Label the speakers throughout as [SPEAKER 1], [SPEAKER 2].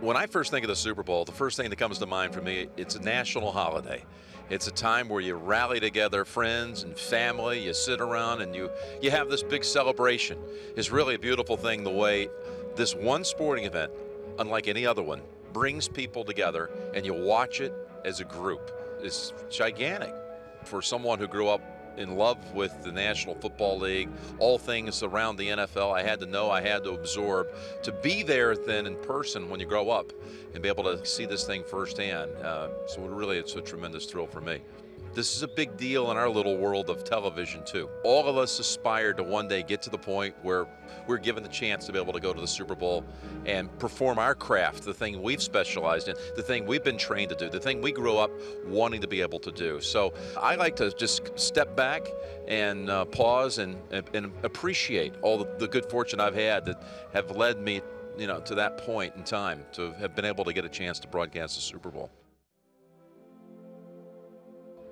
[SPEAKER 1] When I first think of the Super Bowl, the first thing that comes to mind for me, it's a national holiday. It's a time where you rally together, friends and family, you sit around and you have this big celebration. It's really a beautiful thing the way this one sporting event, unlike any other one, brings people together and you watch it as a group. It's gigantic. For someone who grew up in love with the National Football League, all things around the NFL, I had to know, I had to absorb. To be there then in person when you grow up and be able to see this thing firsthand, so really it's a tremendous thrill for me. This is a big deal in our little world of television too. All of us aspire to one day get to the point where we're given the chance to be able to go to the Super Bowl and perform our craft, the thing we've specialized in, the thing we've been trained to do, the thing we grew up wanting to be able to do. So I like to just step back and pause and appreciate all the good fortune I've had that have led me, to that point in time to have been able to get a chance to broadcast the Super Bowl.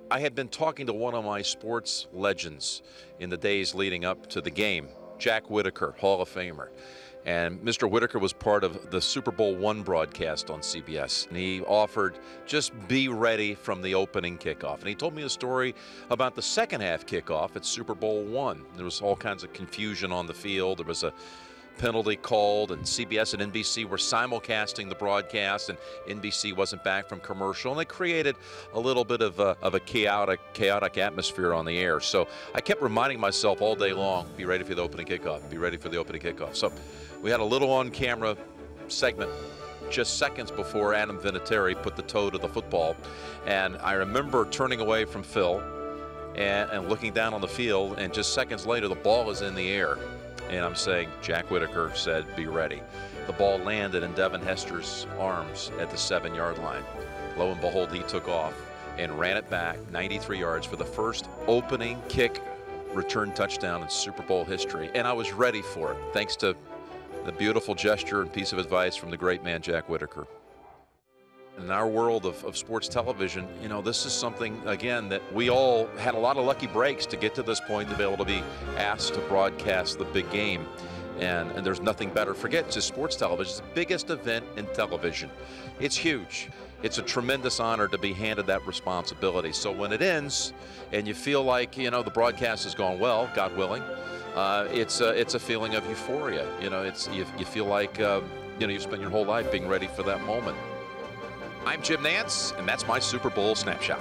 [SPEAKER 1] I had been talking to one of my sports legends in the days leading up to the game, Jack Whitaker, Hall of Famer. And Mr. Whitaker was part of the Super Bowl I broadcast on CBS. And he offered, just be ready from the opening kickoff. And he told me a story about the second half kickoff at Super Bowl I. There was all kinds of confusion on the field. There was a penalty called, and CBS and NBC were simulcasting the broadcast, and NBC wasn't back from commercial, and it created a little bit of a chaotic atmosphere on the air. So I kept reminding myself all day long, be ready for the opening kickoff, be ready for the opening kickoff. So we had a little on-camera segment just seconds before Adam Vinatieri put the toe to the football, and I remember turning away from Phil and looking down on the field, and just seconds later the ball is in the air. And I'm saying, Jack Whitaker said, be ready. The ball landed in Devin Hester's arms at the 7-yard line. Lo and behold, he took off and ran it back 93 yards for the first opening kick return touchdown in Super Bowl history. And I was ready for it, thanks to the beautiful gesture and piece of advice from the great man, Jack Whitaker. In our world of sports television, this is something, again, that we all had a lot of lucky breaks to get to this point to be able to be asked to broadcast the big game. And there's nothing better. Forget just sports television. It's the biggest event in television. It's huge. It's a tremendous honor to be handed that responsibility. So when it ends and you feel like, the broadcast has gone well, God willing, it's a feeling of euphoria. You feel like, you've spent your whole life being ready for that moment. I'm Jim Nantz, and that's my Super Bowl snapshot.